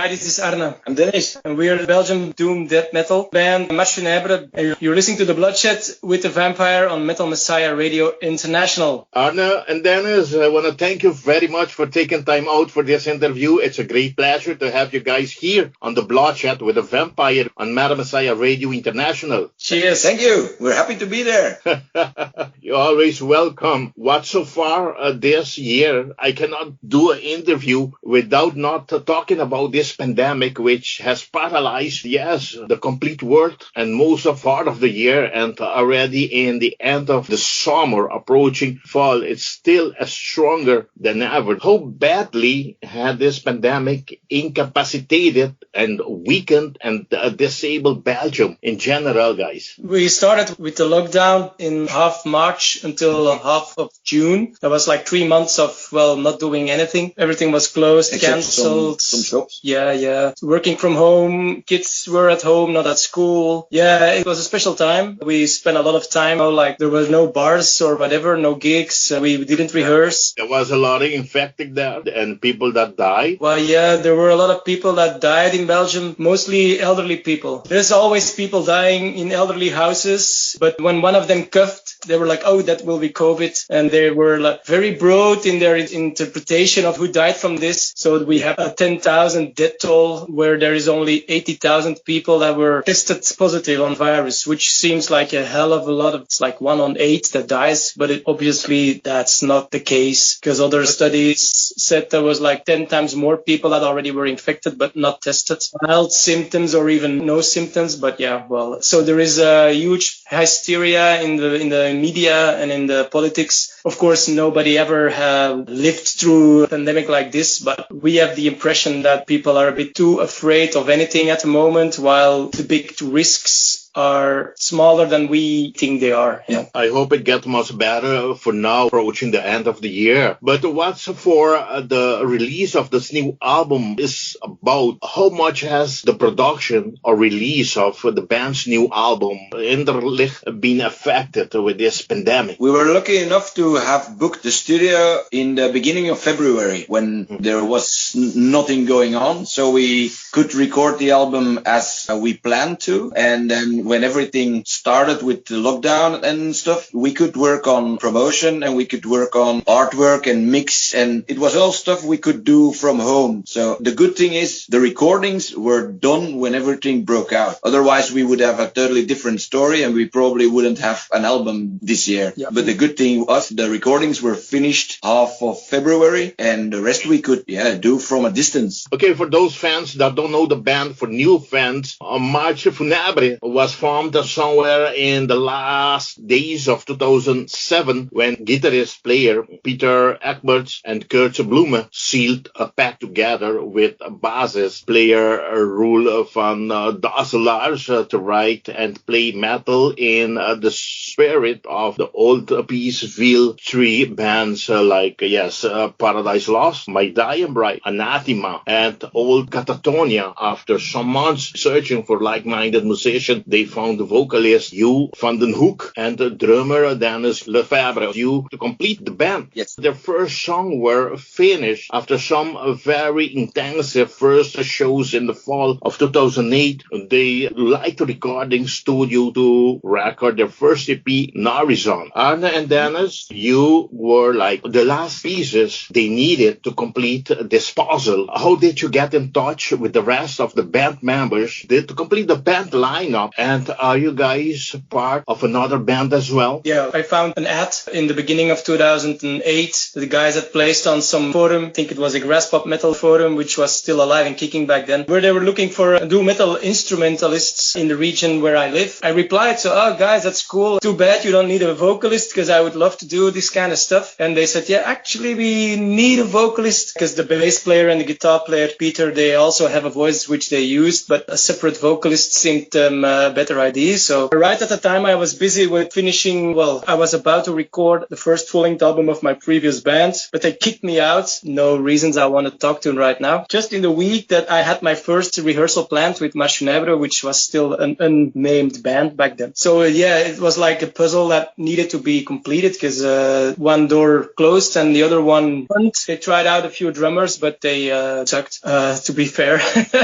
Hi, this is Arne. I'm Dennis. And we are the Belgian doom death metal band Marche Funèbre. You're listening to The Bloodshed with the Vampire on Metal Messiah Radio International. Arne and Dennis, I want to thank you very much for taking time out for this interview. It's a great pleasure to have you guys here on The Bloodshed with the Vampire on Metal Messiah Radio International. Cheers. Thank you. We're happy to be there. You're always welcome. What so far this year, I cannot do an interview without not talking about this pandemic, which has paralyzed, the complete world and most of part of the year, and already in the end of the summer, approaching fall, it's still stronger than ever. How badly had this pandemic incapacitated and weakened and disabled Belgium in general, guys? We started with the lockdown in half March until half of June. That was like 3 months of, not doing anything. Everything was closed, cancelled. Some shops. Yeah. Working from home. Kids were at home, not at school. Yeah, it was a special time. We spent a lot of time, there were no bars or whatever, no gigs. We didn't rehearse. There was a lot of infected there and people that died. Well, yeah, there were a lot of people that died in Belgium, mostly elderly people. There's always people dying in elderly houses, but when one of them coughed, they were like, oh, that will be COVID. And they were very broad in their interpretation of who died from this. So we have a 10,000 death toll where there is only 80,000 people that were tested positive on virus, which seems like a hell of a lot. It's like 1 on 8 that dies, but obviously that's not the case because other studies said there was 10 times more people that already were infected but not tested. Mild symptoms or even no symptoms, but so there is a huge hysteria in the media and in the politics. Of course, nobody ever lived through a pandemic like this, but we have the impression that people are a bit too afraid of anything at the moment, while the big risks are smaller than we think they are. Yeah. I hope it gets much better for now, approaching the end of the year. But what's for the release of this new album is about? How much has the production or release of the band's new album been affected with this pandemic? We were lucky enough to have booked the studio in the beginning of February when there was nothing going on. So we could record the album as we planned to. And then when everything started with the lockdown and stuff, we could work on promotion and we could work on artwork and mix, and it was all stuff we could do from home. So the good thing is the recordings were done when everything broke out. Otherwise we would have a totally different story and we probably wouldn't have an album this year. Yeah. But the good thing was the recordings were finished half of February and the rest we could do from a distance. Okay, for those fans that don't know the band, for new fans, Marche Funèbre was formed somewhere in the last days of 2007 when guitarist player Peter Egberghs and Kurt Blommé sealed a pact together with bassist player Roel Van Doorsselaere to write and play metal in the spirit of the old Peaceville Three bands Paradise Lost, My Dying Bride, Anathema, and old Katatonia. After some months searching for like-minded musicians, they found the vocalist Roel Van Doorsselaere and the drummer Dennis Lefebvre to complete the band. Yes. Their first song were finished after some very intensive first shows in the fall of 2008. They liked the recording studio to record their first EP, Norizon. Arne and Dennis, you were like the last pieces they needed to complete this puzzle. How did you get in touch with the rest of the band members to complete the band lineup? And are you guys part of another band as well? Yeah, I found an ad in the beginning of 2008. The guys had placed on some forum, I think it was a grass pop metal forum, which was still alive and kicking back then, where they were looking for doom metal instrumentalists in the region where I live. I replied, guys, that's cool. Too bad you don't need a vocalist because I would love to do this kind of stuff. And they said, actually we need a vocalist because the bass player and the guitar player, Peter, they also have a voice which they used, but a separate vocalist seemed a better idea. So right at the time I was busy with finishing, well, I was about to record the first full-length album of my previous band, but they kicked me out. No reasons I want to talk to right now. Just in the week that I had my first rehearsal planned with Marche Funèbre, which was still an unnamed band back then. So yeah, it was like a puzzle that needed to be completed because one door closed and the other one went. They tried out a few drummers, but they sucked, to be fair.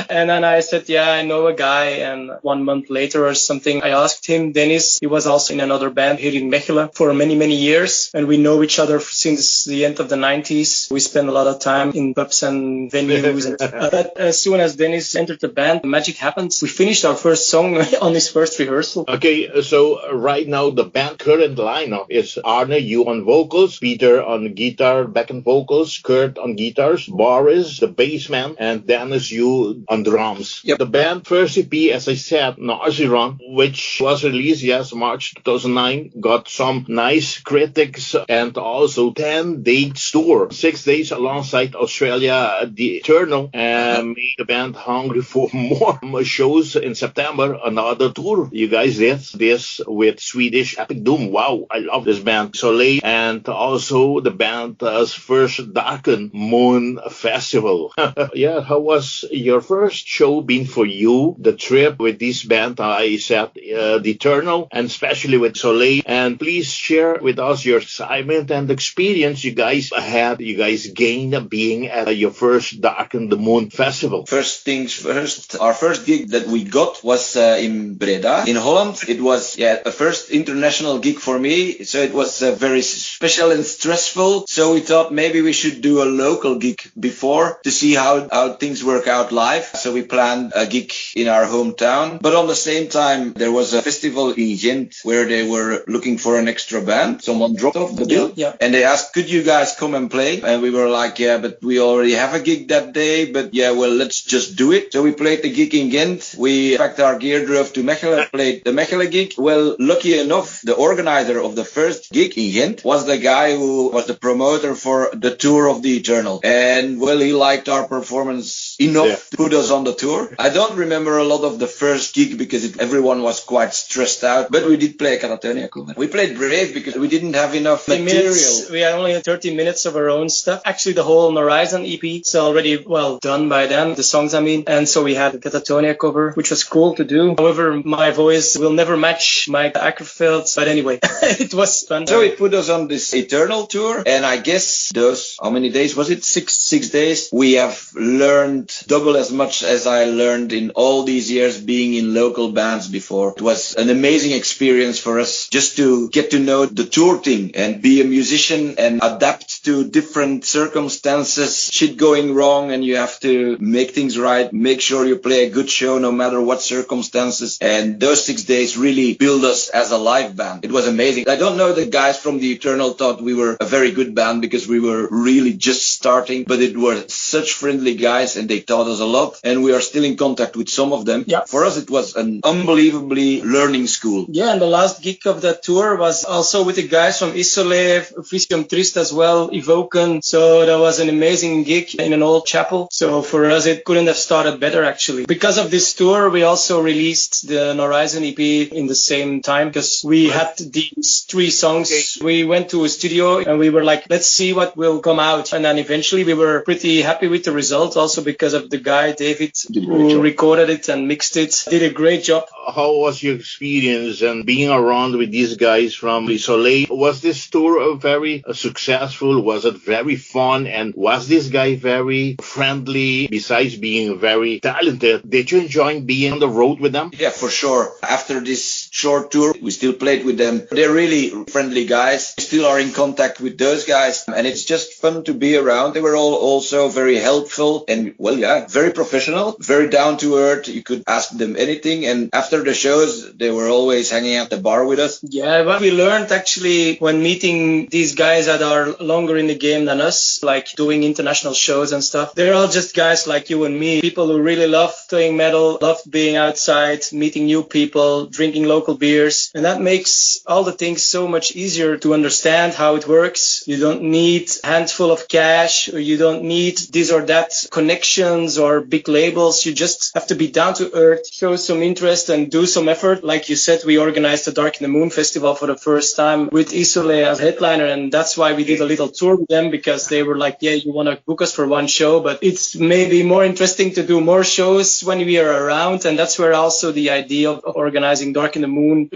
And then I said, yeah, I know a guy. And 1 month later or something, I asked him, Dennis. He was also in another band here in Mechelen for many, many years. And we know each other since the end of the 90s. We spent a lot of time in pubs and venues. But as soon as Dennis entered the band, magic happened. We finished our first song on his first rehearsal. Okay, so right now the band current lineup is Arne, you on vocals, Peter on guitar, backing vocals, Kurt on guitars, Boris, the bassman, and Dennis, you on drums. Yep. The band first EP, as I said, Norizon, which was released, yes, March 2009, got some nice critics and also 10 dates tour, 6 days alongside Australia, The Eternal, and made the band hungry for more shows in September, another tour. You guys did this with Swedish Epic Doom. Wow, I love this band. Soleil, and also the band's first Darken Moon Festival. Yeah, how was your first show been for you? The trip with this band, I said, The Eternal, and especially with Soleil. And please share with us your excitement and experience you guys had, you guys gained being at your first Darken the Moon Festival. First things first, our first gig that we got was in Breda, in Holland. It was a first international gig for me, so it was very special and stressful. So we thought maybe we should do a local gig before to see how things work out live. So we planned a gig in our hometown, but on the same time there was a festival in Ghent where they were looking for an extra band. Someone dropped off the bill, and they asked, could you guys come and play? And we were like, yeah, but we already have a gig that day, but yeah, well, let's just do it. So we played the gig in Ghent. We packed our gear, drove to Mechelen, played the Mechelen gig. Well, lucky enough, the organizer of the first gig in Ghent was the guy who was the promoter for the tour of the Eternal. And well, he liked our performance enough to put us on the tour. I don't remember a lot of the first gig because everyone was quite stressed out, but we did play Katatonia. We played Brave because we didn't have enough material. We had only 30 minutes of our own stuff. Actually, the whole Norizon EP is already well done by then, the songs I mean. And so we had the Katatonia cover, which was cool to do. However, my voice will never match Mike Ackerfeld's. But anyway, it was fun. So it put us on this Eternal tour. And I guess those, how many days was it? Six days. We have learned double as much as I learned in all these years being in local bands before. It was an amazing experience for us just to get to know the tour thing and be a musician and adapt to different circumstances, shit going wrong, and you have to make things right, make sure you play a good show no matter what circumstances. And those 6 days really build us as a live band. It was amazing. I don't know, the guys from The Eternal thought we were a very good band because we were really just starting, but it were such friendly guys and they taught us a lot, and we are still in contact with some of them. Yeah. For us, it was an unbelievably learning school. Yeah, and the last gig of that tour was also with the guys from Isolé, Frisium Trist as well, Evoken. So that was an amazing gig in an old chapel. So for us, it couldn't have started better, actually. Because of this tour, we also released the Norizon EP in the same time because we had these 3 songs. Okay. We went to a studio and we were like, let's see what will come out. And then eventually we were pretty happy with the result, also because of the guy, David, who recorded it and mixed it. Did a great job. How was your experience and being around with these guys from Soleil? Was this tour very successful? Was it very fun? And was this guy very friendly besides being very talented? Did you enjoy being on the road with them? Yeah, for sure. After this short tour, we still played with them. They're really friendly guys. We still are in contact with those guys. And it's just fun to be around. They were all also very helpful and, well, yeah, very professional, very down to earth. You could ask them anything. And after the shows, they were always hanging out the bar with us. Yeah, what we learned actually when meeting these guys that are longer in the game than us, like doing international shows and stuff, they're all just guys like you and me, people who really love playing metal, love being outside, meeting new people, drinking local beers. And that makes all the things so much easier to understand how it works. You don't need a handful of cash, or you don't need this or that connections or big labels. You just have to be down to earth, show some interest invest and do some effort. Like you said, we organized the Dark in the Moon Festival for the first time with Isole as headliner, and that's why we did a little tour with them, because they were like, yeah, you want to book us for one show, but it's maybe more interesting to do more shows when we are around. And that's where also the idea of organizing Dark in the Moon,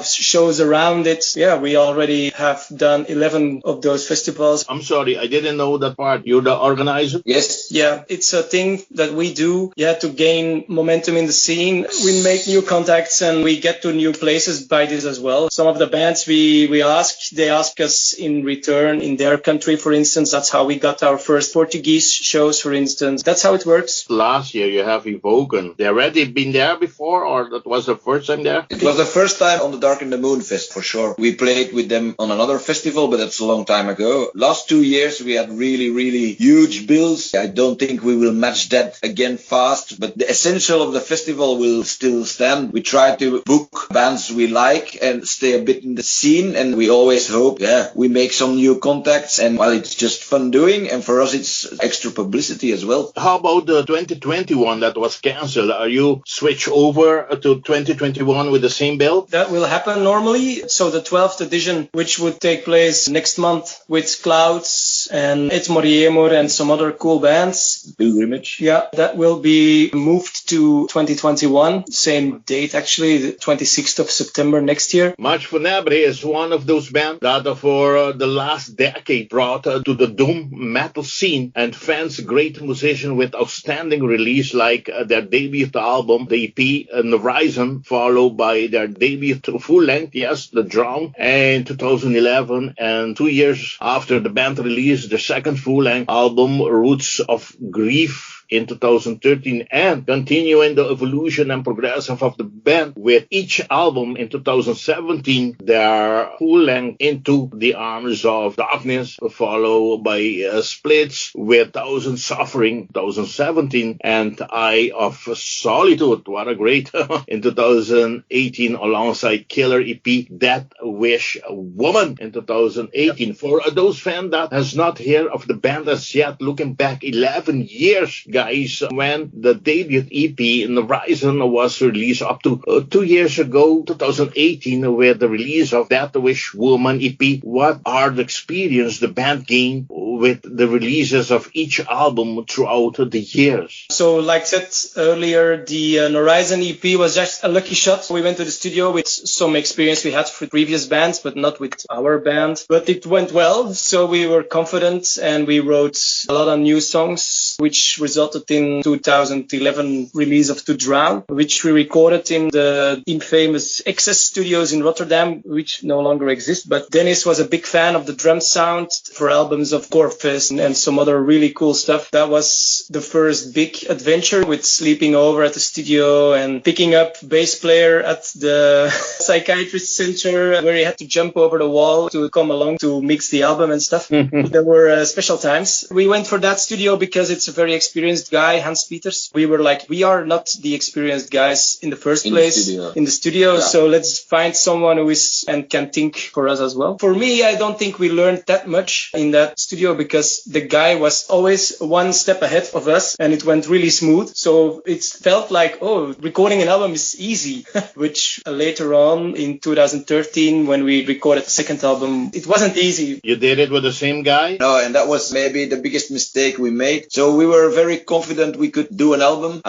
shows around it. Yeah, we already have done 11 of those festivals. I'm sorry, I didn't know that part. You're the organizer? Yes. Yeah, it's a thing that we do, to gain momentum in the scene. We make new contacts and we get to new places by this as well. Some of the bands they ask us in return in their country, for instance. That's how we got our first Portuguese shows, for instance. That's how it works. Last year you have Evoken. They already been there before, or that was the first time there? It was the first time on the Dark in the Moon Fest, for sure. We played with them on another festival, but that's a long time ago. Last 2 years we had really, really huge bills. I don't think we will match that again fast, but the essential of the festival will still stand. We try to book bands we like and stay a bit in the scene, and we always hope, we make some new contacts, and it's just fun doing, and for us it's extra publicity as well. How about the 2021 that was cancelled? Are you switch over to 2021 with the same bill? That will happen normally. So the 12th edition, which would take place next month with Clouds and Et Moriemur and some other cool bands. Pilgrimage. Yeah, that will be moved to 2021. Same date, actually, the 26th of September next year. Marche Funèbre is one of those bands that for the last decade brought to the doom metal scene and fans great musicians with outstanding release like their debut album, the EP Norizon, followed by their debut full-length, The Drown, in 2011, and 2 years after the band released their second full-length album, Roots of Grief, in 2013, and continuing the evolution and progression of the band with each album in 2017, their full-length Into the Arms of Darkness, followed by splits with Thousand Suffering, 2017, and Eye of Solitude, what a great, in 2018, alongside Killer EP, Death Wish Woman, in 2018. For those fans that has not heard of the band as yet, looking back 11 years, guys, when the debut EP Norizon was released up to 2 years ago, 2018, with the release of That Wish Woman EP. What are the experience the band gained with the releases of each album throughout the years? So, like said earlier, the Norizon EP was just a lucky shot. We went to the studio with some experience we had for previous bands, but not with our band. But it went well, so we were confident, and we wrote a lot of new songs, which resulted in 2011 release of To Drown, which we recorded in the infamous Excess Studios in Rotterdam, which no longer exist. But Dennis was a big fan of the drum sound for albums of Corpus and some other really cool stuff. That was the first big adventure, with sleeping over at the studio and picking up bass player at the psychiatrist center, where he had to jump over the wall to come along to mix the album and stuff. There were special times. We went for that studio because it's a very experienced guy, Hans Peters. We were like, we are not the experienced guys in the first place in the studio, so let's find someone who is and can think for us as well. For me, I don't think we learned that much in that studio, because the guy was always one step ahead of us, and it went really smooth. So it felt like, recording an album is easy, which later on in 2013, when we recorded the second album, it wasn't easy. You did it with the same guy? No, and that was maybe the biggest mistake we made. So we were very confident we could do an album.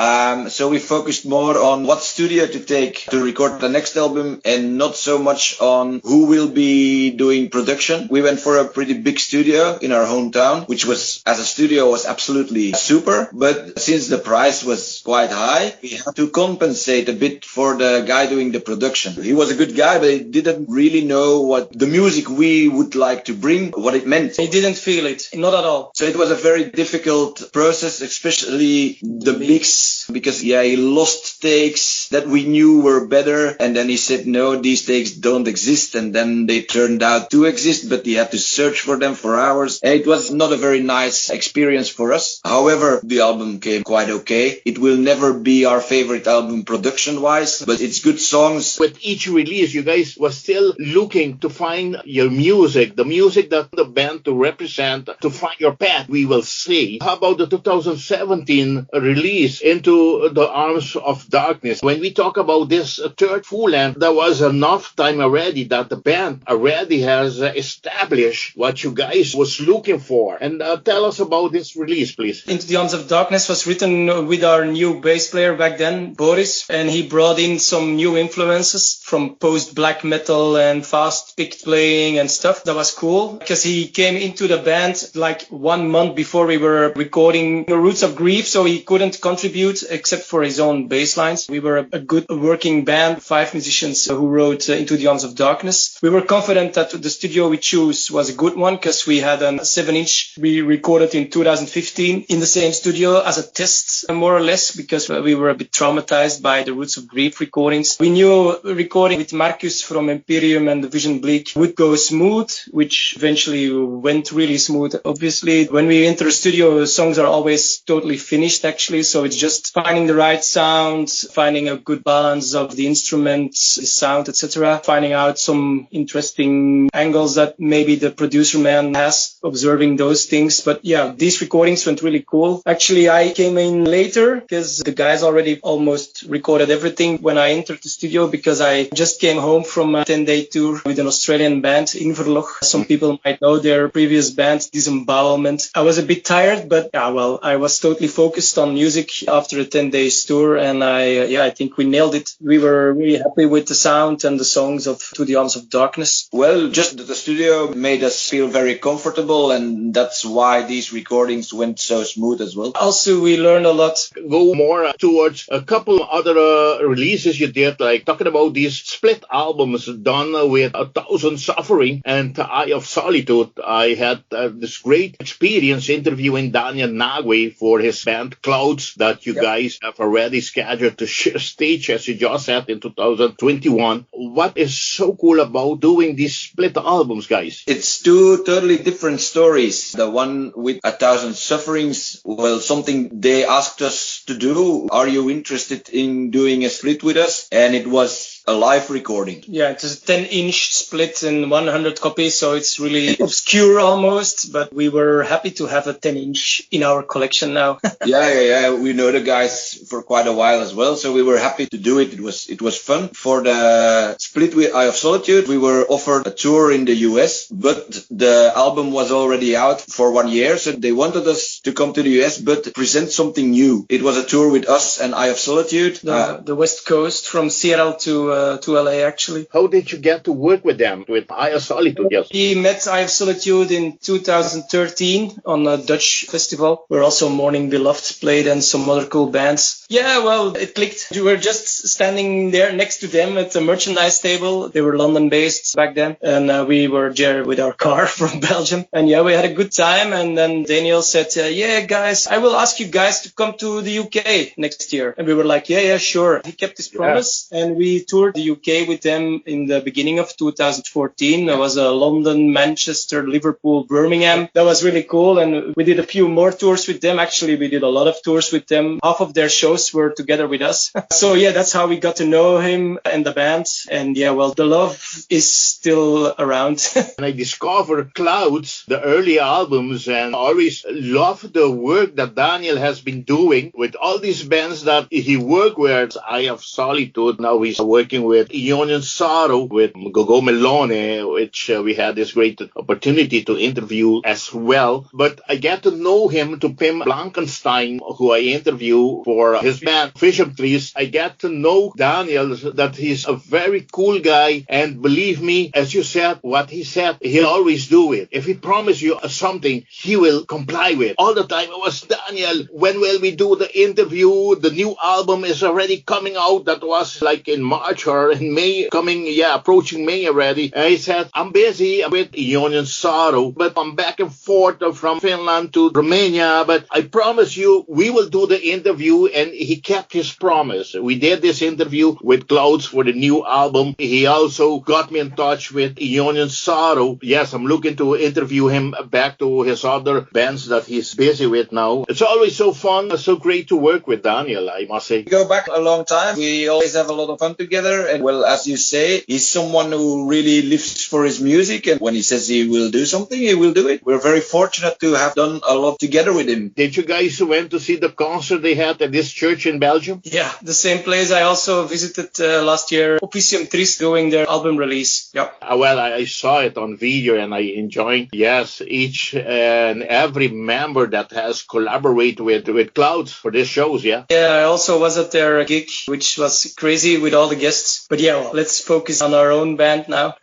So we focused more on what studio to take to record the next album, and not so much on who will be doing production. We went for a pretty big studio in our hometown, which was, as a studio, was absolutely super. But since the price was quite high, we had to compensate a bit for the guy doing the production. He was a good guy, but he didn't really know what the music we would like to bring, what it meant. He didn't feel it, not at all. So it was a very difficult process, especially the mix, because he lost takes that we knew were better, and then he said, no, these takes don't exist, and then they turned out to exist, but he had to search for them for hours. And it was not a very nice experience for us. However, the album came quite okay. It will never be our favorite album production-wise, but it's good songs. With each release, you guys were still looking to find your music, the music that the band to represent, to find your path, we will say. How about the 2007 2017 release, Into the Arms of Darkness. When we talk about this third full length, there was enough time already that the band already has established what you guys was looking for. And tell us about this release, please. Into the Arms of Darkness was written with our new bass player back then, Boris, and he brought in some new influences from post-black metal and fast-picked playing and stuff. That was cool because he came into the band like 1 month before we were recording The Roots of Grief, so he couldn't contribute except for his own bass lines. We were a good working band, 5 musicians who wrote Into the Arms of Darkness. We were confident that the studio we chose was a good one because we had a 7-inch we recorded in 2015 in the same studio as a test, more or less, because we were a bit traumatized by the Roots of Grief recordings. We knew recording with Marcus from Imperium and the Vision Bleak would go smooth, which eventually went really smooth. Obviously, when we enter a studio, songs are always totally finished, actually. So it's just finding the right sound, finding a good balance of the instruments, the sound, etc. Finding out some interesting angles that maybe the producer man has, observing those things. But yeah, these recordings went really cool. Actually, I came in later because the guys already almost recorded everything when I entered the studio, because I just came home from a 10-day tour with an Australian band, Inverloch. Some people might know their previous band, Disembowelment. I was a bit tired, but yeah, well, I was totally focused on music after a 10-day tour, and I think we nailed it. We were really happy with the sound and the songs of To the Arms of Darkness. Well, just the studio made us feel very comfortable, and that's why these recordings went so smooth as well. Also, we learned a lot. Go more towards a couple other releases you did, like talking about these split albums done with 1,000 Suffering and Eye of Solitude. I had this great experience interviewing Daniel Nagwe for his band Clouds that you guys have already scheduled to share stage, as you just said, in 2021. What is so cool about doing these split albums, guys? It's 2 totally different stories. The one with 1,000 Sufferings, well, something they asked us to do. Are you interested in doing a split with us? And it was a live recording. Yeah, it's a 10-inch split in 100 copies, so it's really obscure almost, but we were happy to have a 10-inch in our collection now. Yeah. We know the guys for quite a while as well, so we were happy to do it. It was fun. For the split with Eye of Solitude, we were offered a tour in the US, but the album was already out for 1 year, so they wanted us to come to the US, but present something new. It was a tour with us and Eye of Solitude. The West Coast, from Seattle to LA, actually. How did you get to work with them, with Eye of Solitude? Yes. We met Eye of Solitude in 2013 on a Dutch festival where also Morning Beloved played and some other cool bands. Yeah, well, it clicked. We were just standing there next to them at the merchandise table. They were London-based back then, and we were there with our car from Belgium. And yeah, we had a good time. And then Daniel said, yeah, guys, I will ask you guys to come to the UK next year. And we were like, yeah, sure. He kept his promise, and we toured the UK with them in the beginning of 2014. There was a London, Manchester, Liverpool, Birmingham. That was really cool. And we did a few more tours with them. Actually, we did a lot of tours with them. Half of their shows were together with us. So yeah, that's how we got to know him and the band. And yeah, well, the love is still around. And I discovered Clouds, the early albums, and always loved the work that Daniel has been doing with all these bands that he worked with. Eye of Solitude. Now he's working with Ionian Sorrow, with Gogo Melone, which we had this great opportunity to interview as well. But I get to know him, to Pim Blankenstein, who I interview for his band Peaceville Three. I get to know Daniel, that he's a very cool guy, and believe me, as you said, what he said, he'll always do it. If he promises you something, he will comply with. All the time it was, Daniel, when will we do the interview? The new album is already coming out. That was like in March or in May, approaching May already. And he said, I'm busy with Ionian Sorrow, but I'm back and forth from Finland to Romania, but I promise you, we will do the interview. And he kept his promise. We did this interview with Clouds for the new album. He also got me in touch with Ionian Sorrow. Yes, I'm looking to interview him back to his other bands that he's busy with now. It's always so fun, so great to work with Daniel, I must say. We go back a long time. We always have a lot of fun together. And well, as you say, he's someone who really lives for his music. And when he says he will do something, he will do it. We're very fortunate to have done a lot together with him. Did you guys went to see the concert they had at this church in Belgium? Yeah, the same place I also visited last year, Officium Three, doing their album release. Yeah. Well, I saw it on video and I enjoyed, yes, each and every member that has collaborated with Clouds for these shows, yeah? Yeah, I also was at their gig, which was crazy with all the guests. But yeah, well, let's focus on our own band now.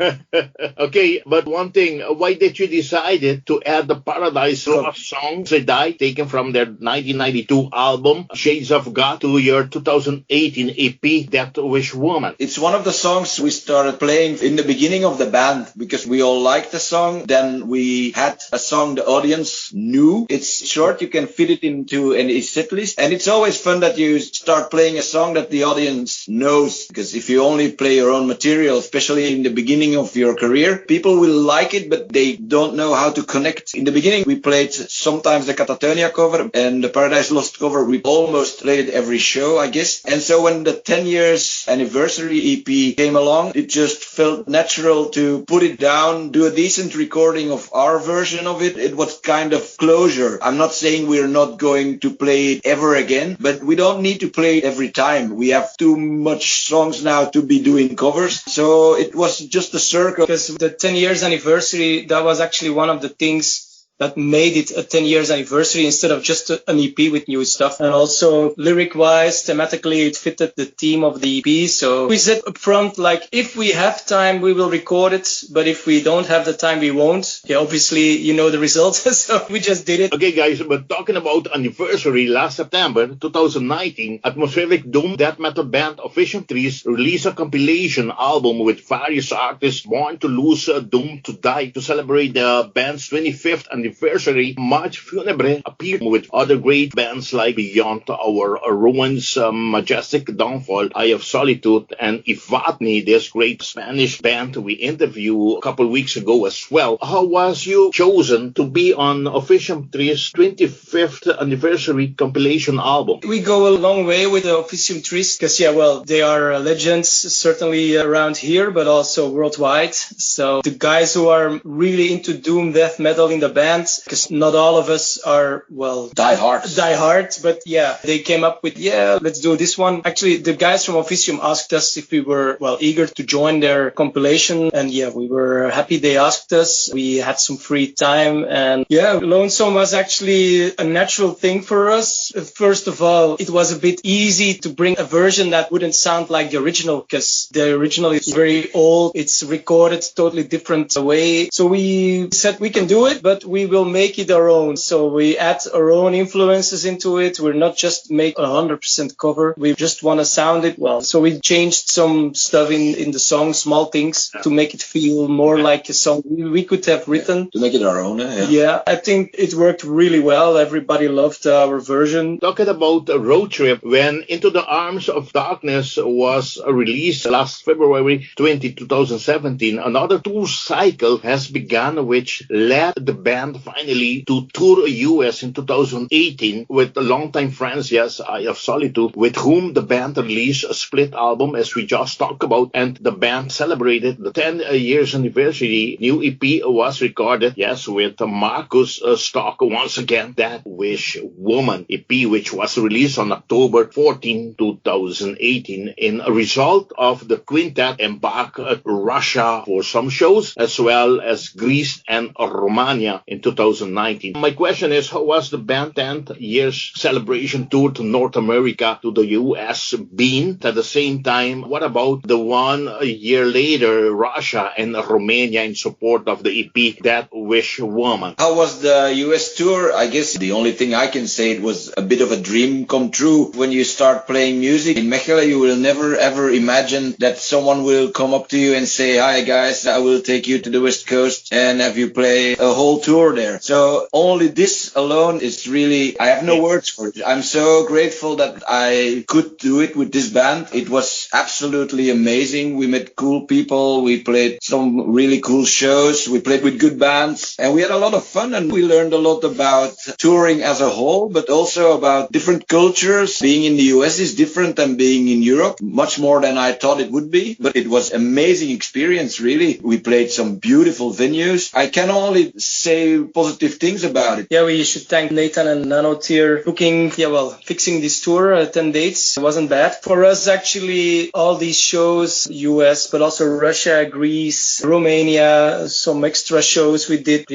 Okay, but one thing, why did you decide to add the Paradise Lost songs They Die, taken from their 1992 album, Shades of God, to your 2018 EP, Death Wish Woman? It's one of the songs we started playing in the beginning of the band because we all liked the song. Then we had a song the audience knew. It's short, you can fit it into any set list. And it's always fun that you start playing a song that the audience knows. Because if you only play your own material, especially in the beginning of your career, people will like it, but they don't know how to connect. In the beginning, we played sometimes the Katatonia cover and the Paradise Lost cover. We almost played it every show, I guess. And so when the 10 years anniversary EP came along, it just felt natural to put it down, do a decent recording of our version of it. It was kind of closure. I'm not saying we're not going to play it ever again, but we don't need to play it every time. We have too much songs now to be doing covers. So it was just a circle. Because the 10 years anniversary, that was actually one of the things that made it a 10 years anniversary instead of just an EP with new stuff. And also lyric-wise, thematically, it fitted the theme of the EP. So we said up front, like, if we have time, we will record it. But if we don't have the time, we won't. Yeah, obviously, you know the results. So we just did it. Okay, guys, but talking about anniversary, last September 2019, atmospheric doom death metal band Officium Three released a compilation album with various artists born to lose, doomed to die. To celebrate the band's 25th anniversary, Marche Funèbre appeared with other great bands like Beyond Our Ruins, Majestic Downfall, Eye of Solitude, and Ivatni, this great Spanish band we interviewed a couple weeks ago as well. How was you chosen to be on Officium Three's 25th anniversary compilation album? We go a long way with the Officium Three because, yeah, well, they are legends, certainly around here, but also worldwide. So the guys who are really into doom death metal in the band, because not all of us are, well, die hard, but yeah, they came up with, yeah, let's do this one. Actually, the guys from Officium asked us if we were, well, eager to join their compilation, and yeah, we were happy they asked us. We had some free time, and yeah, Lonesome was actually a natural thing for us. First of all, it was a bit easy to bring a version that wouldn't sound like the original, because the original is very old. It's recorded totally different way. So we said we can do it, but we will make it our own. So we add our own influences into it. We're not just make 100% cover. We just want to sound it well. So we changed some stuff in the song, small things, to make it feel more like a song we could have written. To make it our own, Yeah, I think it worked really well. Everybody loved our version. Talking about a road trip, when Into the Arms of Darkness was released last February 2017, another tour cycle has begun, which led the band finally to tour US in 2018 with longtime friends, yes, Eye of Solitude, with whom the band released a split album, as we just talked about, and the band celebrated the 10 years anniversary. New EP was recorded, yes, with Marcus Stock once again, Death Wish Woman EP, which was released on October 14, 2018. In a result of the quintet embarked at Russia for some shows, as well as Greece and Romania in 2019. My question is, how was the band 10 years celebration tour to North America, to the US been? At the same time, what about the 1 year later, Russia and Romania in support of the EP Death Wish Woman? How was the US tour? I guess the only thing I can say, it was a bit of a dream come true. When you start playing music in Mechelen, you will never ever imagine that someone will come up to you and say, hi guys, I will take you to the West Coast and have you play a whole tour there. So only this alone is really, I have no words for it. I'm so grateful that I could do it with this band. It was absolutely amazing. We met cool people. We played some really cool shows. We played with good bands and we had a lot of fun, and we learned a lot about touring as a whole, but also about different cultures. Being in the US is different than being in Europe, much more than I thought it would be, but it was amazing experience, really. We played some beautiful venues. I can only say only positive things about it. Yeah, we should thank Nathan and Nanotier fixing this tour. 10 dates. It wasn't bad. For us, actually, all these shows, US, but also Russia, Greece, Romania, some extra shows we did.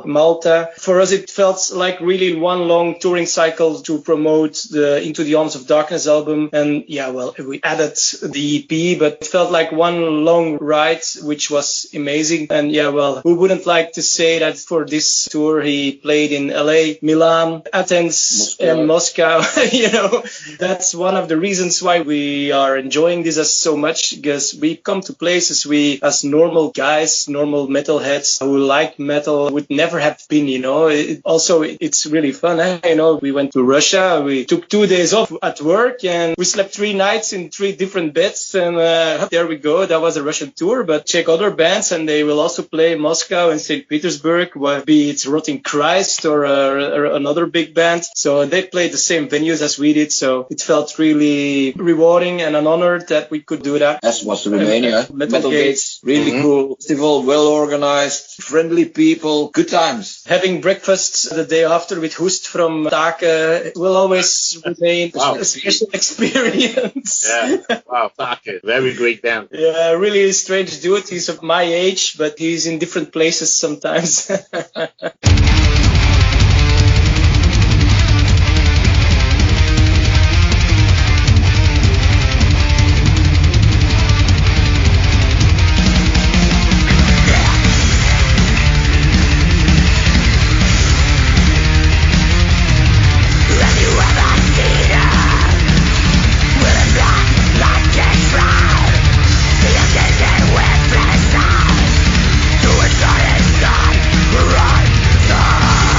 Malta. For us, it felt like really one long touring cycle to promote the Into the Arms of Darkness album. And we added the EP, but it felt like one long ride, which was amazing. And who wouldn't like to say that for this tour he played in LA, Milan, Athens, and Moscow. That's one of the reasons why we are enjoying this so much, because we come to places we, as normal guys, normal metalheads who like metal, would never have been. It's really fun. We went to Russia. We took 2 days off at work and we slept 3 nights in 3 different beds. And there we go. That was a Russian tour. But check other bands, and they will also play Moscow and St. Petersburg, be it Rotting Christ or another big band. So they played the same venues as we did. So it felt really rewarding and an honor that we could do that. As was Romania. Metal Gates, really cool festival, well organized, friendly people, good times. Having breakfast the day after with Hoest from Take will always remain a special experience. Take, very great band. Yeah, really strange dude. He's of my age, but he's in different places sometimes. Suicide is not right.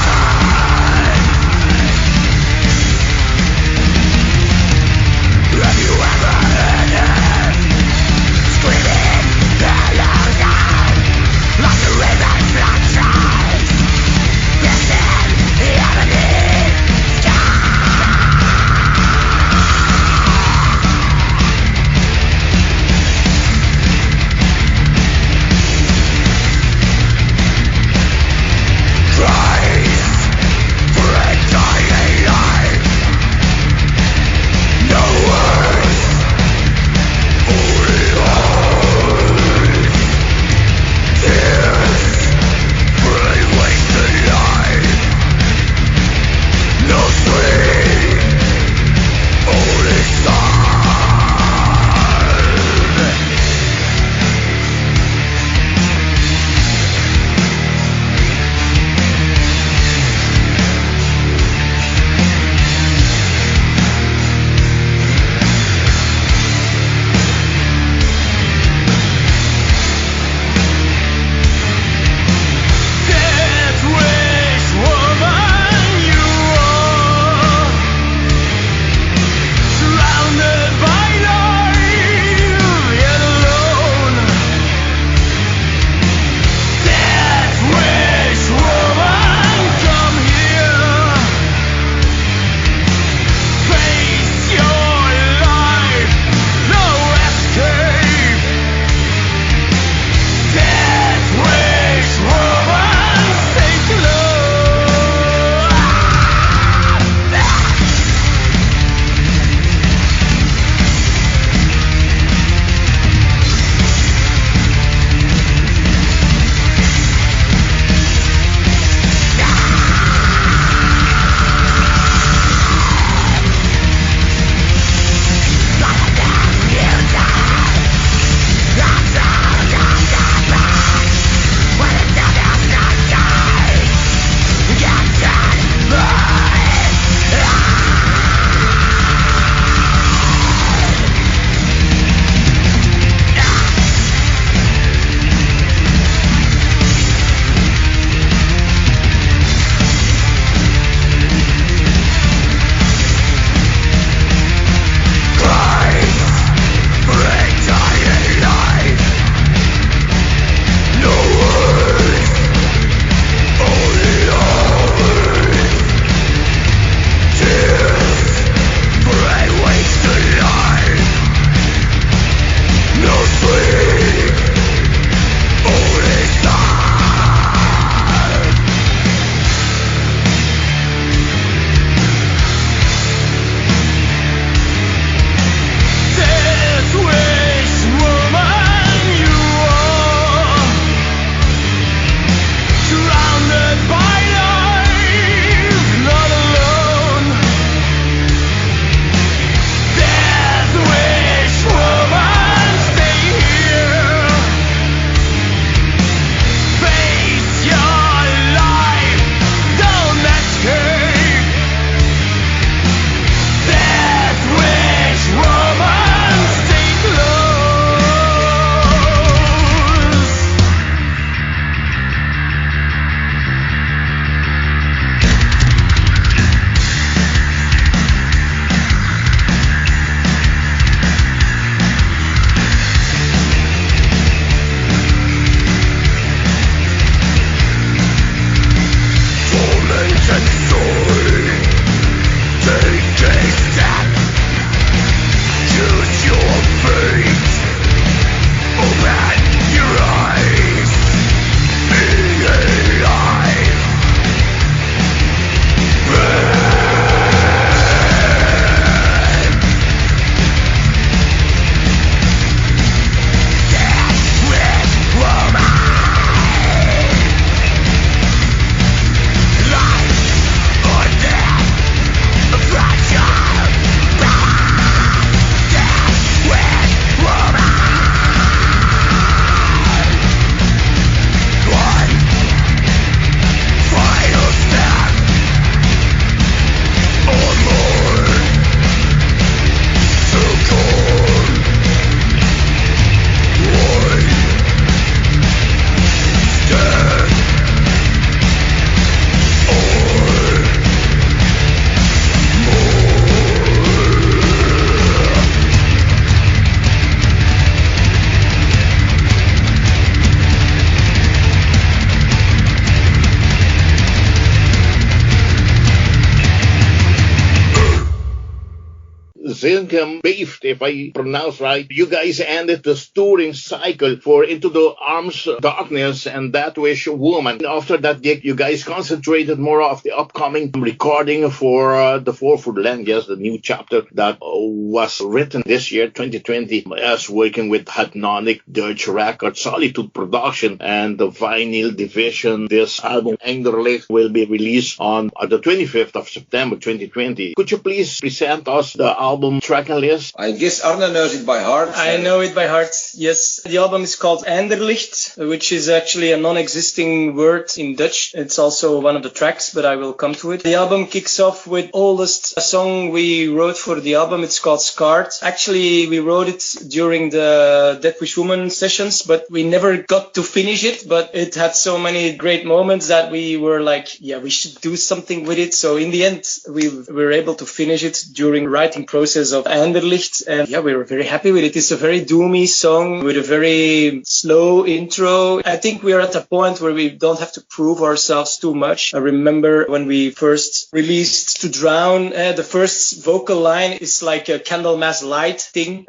Zinkenbeeft, if I pronounce right. You guys ended the touring cycle for Into the Arms of Darkness and That Wish Woman. After that gig, you guys concentrated more of the upcoming recording for the 4-foot length, yes, the new chapter that was written this year, 2020, as working with Hatnonic, Dutch Records, Solitude Production, and the vinyl division. This album, Einderlicht, will be released on the 25th of September 2020. Could you please present us the album track and list? I guess Arne knows it by heart. I know it by heart, yes. The album is called Einderlicht, which is actually a non-existing word in Dutch. It's also one of the tracks, but I will come to it. The album kicks off with oldest song we wrote for the album. It's called Scarred. Actually, we wrote it during the Dead Wish Woman sessions, but we never got to finish it. But it had so many great moments that we were like, yeah, we should do something with it. So in the end, we were able to finish it during writing process of Einderlicht. And yeah, we were very happy with it. It's a very doomy song with a very slow intro. I think we are at a point where we don't have to prove ourselves too much. I remember when we first released To Drown, the first vocal line is like a Candlemass Light thing.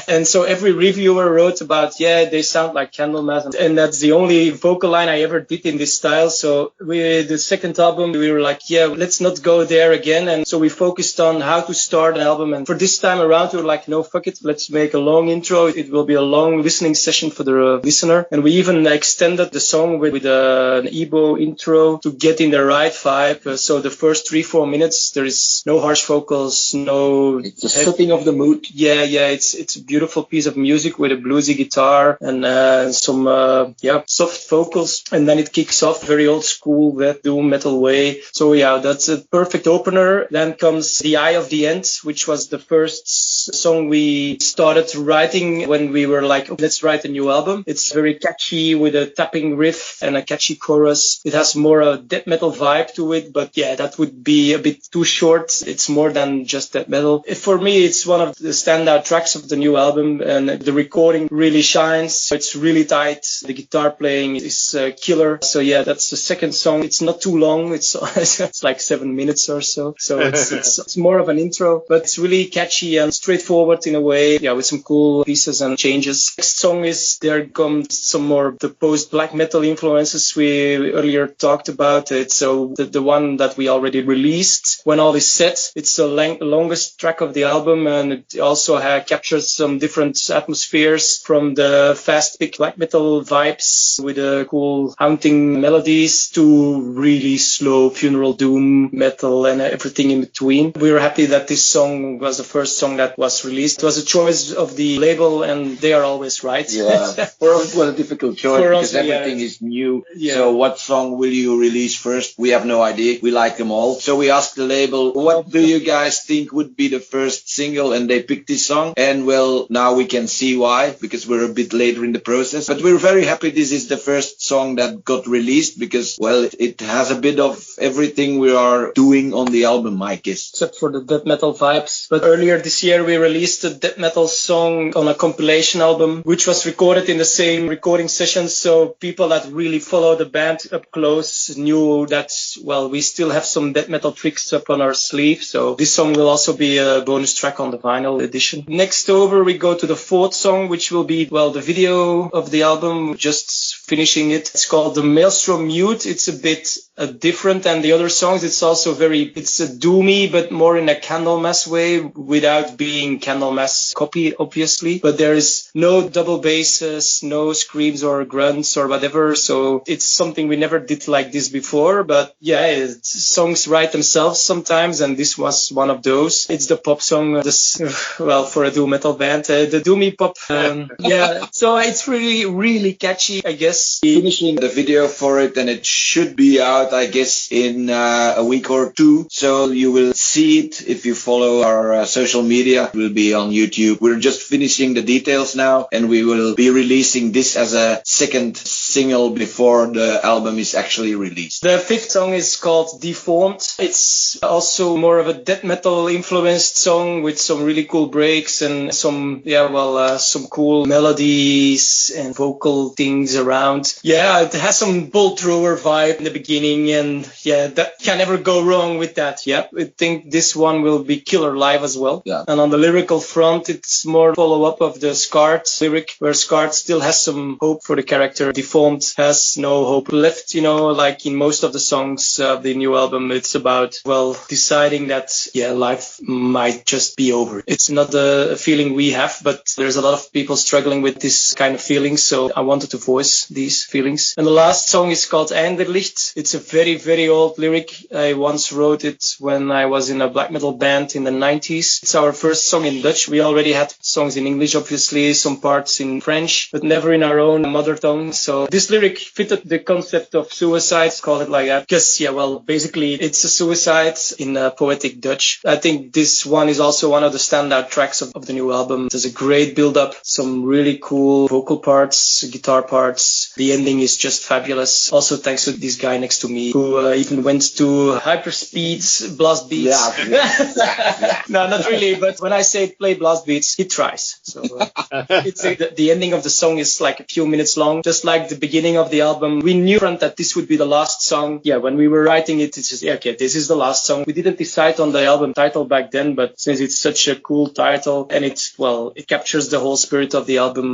And so every reviewer wrote about, yeah, they sound like Candlemass. And that's the only vocal line I ever did in this style. So the second album, we were like, yeah, let's not go there again. And so we focused on how to start an album. And for this time around, we were like, no, fuck it. Let's make a long intro. It will be a long listening session for the listener. And we even extended the song with an EBO intro to get in the right vibe. So the first 3-4 minutes, there is no harsh vocals, no... It's the setting of the mood. Yeah, it's a beautiful piece of music with a bluesy guitar and some soft vocals. And then it kicks off very old school, wet doom metal way. So yeah, that's a perfect opener. Then comes The Eye of the End, which was the first song we started writing when we were like, oh, let's write a new album. It's very catchy with a tapping riff and a catchy chorus. It has more a death metal vibe to it, but yeah, that would be a bit too short. It's more than just death metal. For me, it's one of the standout tracks of the new album, and the recording really shines. It's really tight. The guitar playing is killer. So yeah, that's the second song. It's not too long. It's like 7 minutes or so. So it's more of an intro, but it's really catchy and straightforward in a way. Yeah, with some cool pieces and changes. Next song is There Comes Some More of the post-black metal influences we earlier talked about. It's the one that we already released, When All Is Said. It's the longest track of the album, and it also captures some different atmospheres from the fast-pick black metal vibes with cool haunting melodies to really slow funeral doom metal and everything in between. We were happy that this song was the first song that was released. It was a choice of the label, and they are always right. Yeah, for us it was a difficult choice because everything is new. Yeah. So what song will you release first? We have no idea. We like them all. So we asked the label, what do you guys think would be the first single? And they picked this song. And well, now we can see why, because we're a bit later in the process. But we're very happy this is the first song that got released because, well, it has a bit of everything we are doing on the album, I guess. Except for the death metal vibes. But earlier this year, we released a death metal song on a compilation album, which was recorded in the same recording sessions. So people that really follow the band up close knew that, well, we still have some death metal tricks up on our sleeve. So this song will also be a bonus track on the vinyl edition. Next over, we go to the fourth song, which will be, well, the video of the album, just finishing it. It's called The Maelstrom Mute. It's a bit different than the other songs. It's also it's a doomy, but more in a Candlemass way, without being Candlemass copy, obviously. But there is no double basses, no screams or grunts or whatever. So it's something we never did like this before. But yeah, songs write themselves sometimes, and this was one of those. It's the pop song, for a doom metal band, the doomy pop. Yeah, so it's really, really catchy, I guess. Finishing the video for it, and it should be out, I guess, in a week or two. So you will see it if you follow our social media. It will be on YouTube. We're just finishing the details now, and we will be releasing this as a second single before the album is actually released. The fifth song is called Deformed. It's also more of a death metal influenced song with some really cool breaks and some cool melodies and vocal things around. Yeah, it has some bolt thrower vibe in the beginning, and yeah, that can never go wrong with that. Yeah, I think this one will be killer live as well. Yeah. And on the lyrical front, it's more follow-up of the Scarred lyric, where Scarred still has some hope for the character. Deformed has no hope left, like in most of the songs of the new album. It's about, deciding that, life might just be over. It's not a feeling we have, but there's a lot of people struggling with this kind of feelings, so I wanted to voice these feelings. And the last song is called Einderlicht. It's a very, very old lyric. I once wrote it when I was in a black metal band in the 90s. It's our first song in Dutch. We already had songs in English, obviously, some parts in French, but never in our own mother tongue. So this lyric fitted the concept of suicide, call it like that, because, basically it's a suicide in poetic Dutch. I think this one is also one of the standout tracks of the new album. There's a great build-up, some really cool vocal parts, guitar parts. The ending is just fabulous. Also thanks to this guy next to me who even went to hyperspeeds, blast beats. Yeah. No, not really, but when I say play blast beats, he tries. So the ending of the song is like a few minutes long, just like the beginning of the album. We knew that this would be the last song. Yeah, when we were writing it, it's just, okay, this is the last song. We didn't decide on the album title back then, but since it's such a cool title and it captures the whole spirit of the album,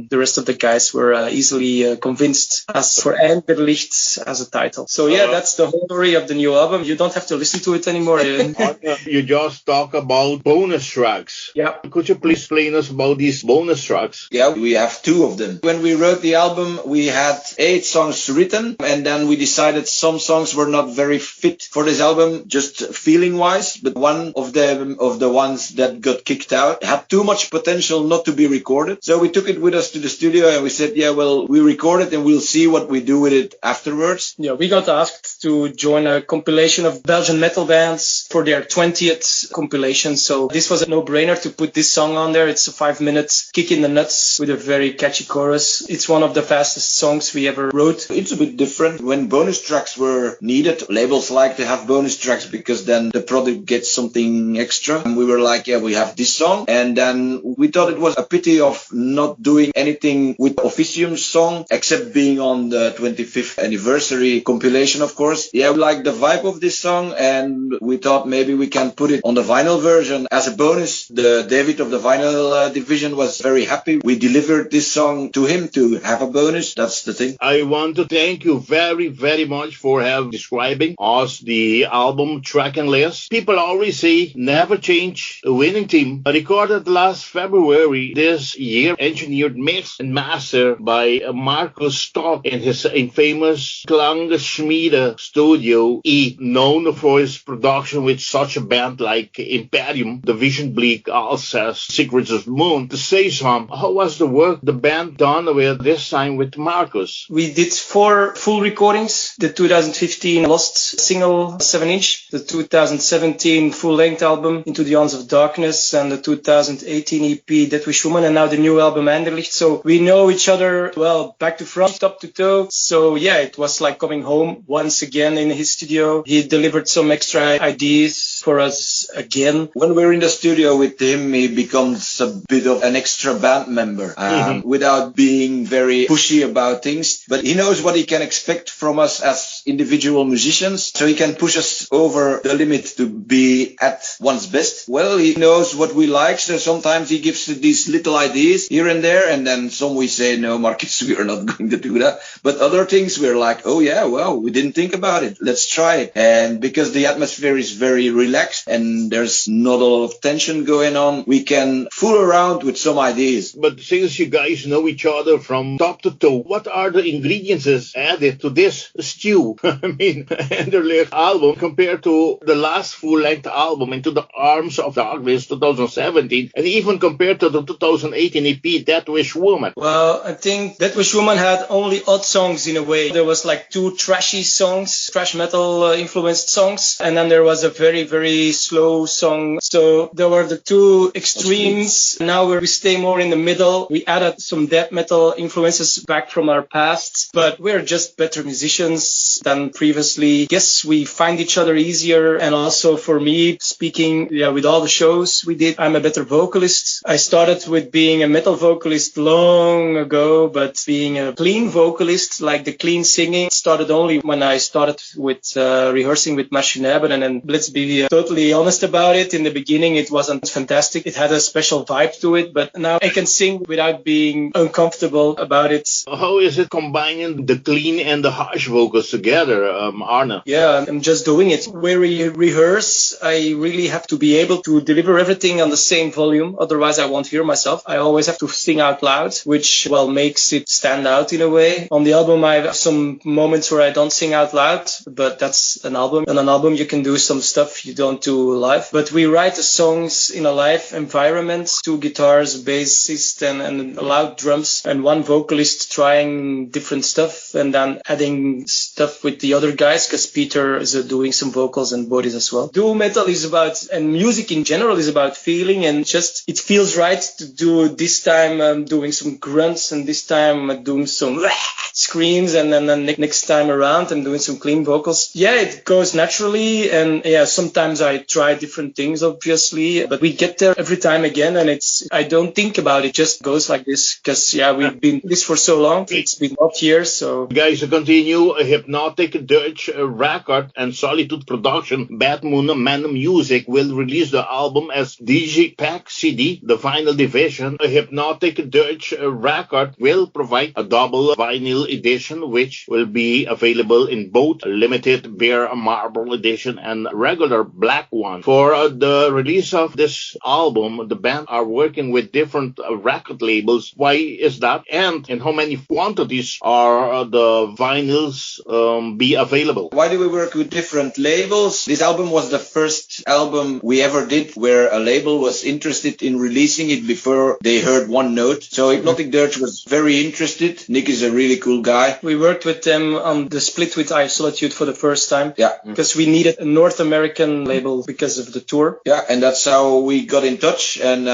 the rest of the guys were easily convinced as for Einderlicht as a title. So yeah, that's the whole story of the new album. You don't have to listen to it anymore. You just talk about bonus tracks. Yeah. Could you please explain us about these bonus tracks? Yeah, we have 2 of them. When we wrote the album, we had 8 songs written, and then we decided some songs were not very fit for this album, just feeling wise, but one of the ones that got kicked out had too much potential not to be recorded. So we took it with us to the studio and we said, we record it and we'll see what we do with it afterwards. Yeah, we got asked to join a compilation of Belgian metal bands for their 20th compilation. So this was a no-brainer to put this song on there. It's a 5-minute kick in the nuts with a very catchy chorus. It's one of the fastest songs we ever wrote. It's a bit different. When bonus tracks were needed, labels like to have bonus tracks because then the product gets something extra. And we were like, we have this song. And then we thought it was a pity of not doing anything with Officium's song, except being on the 25th anniversary compilation, of course. Yeah, we like the vibe of this song, and we thought maybe we can put it on the vinyl version as a bonus. The David of the vinyl division was very happy. We delivered this song to him to have a bonus. That's the thing. I want to thank you very, very much for describing us the album tracking list. People always say never change a winning team. Recorded last February this year, engineered, mixed and mastered by Marcus Stock in his infamous Klangschmiede Studio E, known for his production with such a band like Imperium, Division Bleak, Alsace, Secrets of the Moon. To say some, how was the work the band done with this time with Marcus? We did 4 full recordings. The 2015 Lost single 7-inch, the 2017 full-length album Into the Arms of Darkness, and the 2018 EP Dead Wish Woman, and now the new album Einderlicht. So we know each other well, back to front, top to toe. So yeah, it was like coming home once again in his studio. He delivered some extra ideas for us again. When we're in the studio with him, he becomes a bit of an extra band member without being very pushy about things. But he knows what he can expect from us as individual musicians, so he can push us over the limit to be at one's best. Well, he knows what we like, so sometimes he gives these little ideas here and there, and then some we say, no, Marcus, we are not going to do that. But other things we're like, oh yeah, well, we didn't think about it. Let's try it. And because the atmosphere is very relaxed and there's not a lot of tension going on, we can fool around with some ideas. But since you guys know each other from top to toe, what are the ingredients added to this stew? I mean, Einderlicht album compared to the last full-length album Into the Arms of Darkness 2017, and even compared to the 2018 EP Dead Wish Woman. Well, I think Dead Wish Woman had only odd songs in a way. There was like 2 trashy songs, thrash metal influenced songs, and then there was a very, very slow song So there were the two extremes. Now we stay more in the middle. We added some death metal influences back from our past, but we're just better musicians than previously. Yes, we find each other easier. And also for me, speaking with all the shows we did, I'm a better vocalist. I started with being a metal vocalist long ago, but being a clean vocalist, like the clean singing, started only when I started with rehearsing with Marche Funèbre. And then let's be totally honest about it. In the beginning, it wasn't fantastic. It had a special vibe to it, but now I can sing without being uncomfortable about it. How is it combining the clean and the harsh vocals together, Arne? Yeah, I'm just doing it. Where we rehearse, I really have to be able to deliver everything on the same volume. Otherwise, I won't hear myself. I always have to sing out loud, which, makes it stand out in a way. On the album, I have some moments where I don't sing out loud, but that's an album. On an album, you can do some stuff you don't do live. But we write the songs in a live environment, 2 guitars, bassist, and loud drums, and 1 vocalist trying different stuff, and then adding stuff with the other guys, because Peter is doing some vocals and bodies as well. Doom metal is about, and music in general is about feeling, and just it feels right to do this time I'm doing some grunts, and this time I'm doing some screams, and then next time around I'm doing some clean vocals. Yeah, it goes naturally, and sometimes I try different things, obviously, but we get there every time again, and I don't think about it, just goes like this, because we've been this for so long. It's been off years, so. Guys, continue Hypnotic Dutch record and Solitude production. Bad Moon Man Music will release the album as Digipack CD, the final division. A Hypnotic Dutch record will provide a double vinyl edition, which will be available in both limited bare marble edition and regular black one. For the release of this album, the band are working with different record labels. Why is that? And in how many quantities are the vinyls be available? Why do we work with different labels? This album was the first album we ever did where a label was interested in releasing it before they heard one note. So Hypnotic Dutch was very interested. Nick is a really cool guy. We worked with them on the split with Eye Of Solitude for the first time. Yeah. Because we needed a North American label because of the tour. Yeah, and that's how we got in touch. And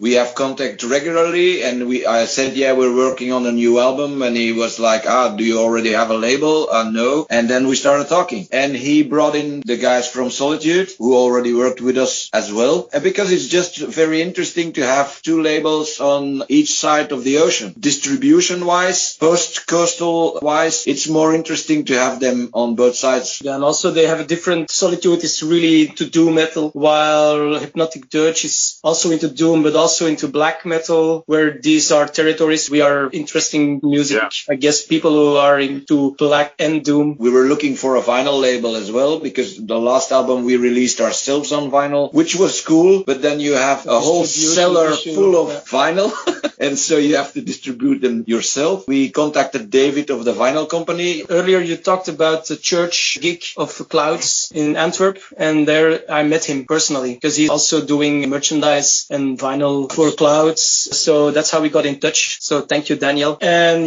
we have contact regularly. And I said, we're working on a new album. And he was like, do you already have a label? No. And then we started talking. And he brought in the guys from Solitude who already worked with us as well. And because it's just very interesting to have 2 labels on each side of the ocean. Distribution-wise, post-coastal-wise, it's more interesting to have them on both sides. Yeah, and also they have a different. Solitude is really to doom metal, while Hypnotic Dutch is also into doom, but also into black metal, where these are territories we are interesting music. Yeah. I guess people who are into black and doom. We were looking for a vinyl label as well, because the last album we released ourselves on vinyl, which was cool, but then you have a whole cellar full of vinyl, and so you have to distribute them yourself. We contacted David of the vinyl company. Earlier you talked about the church gig of Clouds in Antwerp, and there I met him personally, because he's also doing merchandise and vinyl for Clouds. So that's how we got in touch. So thank you, Daniel. And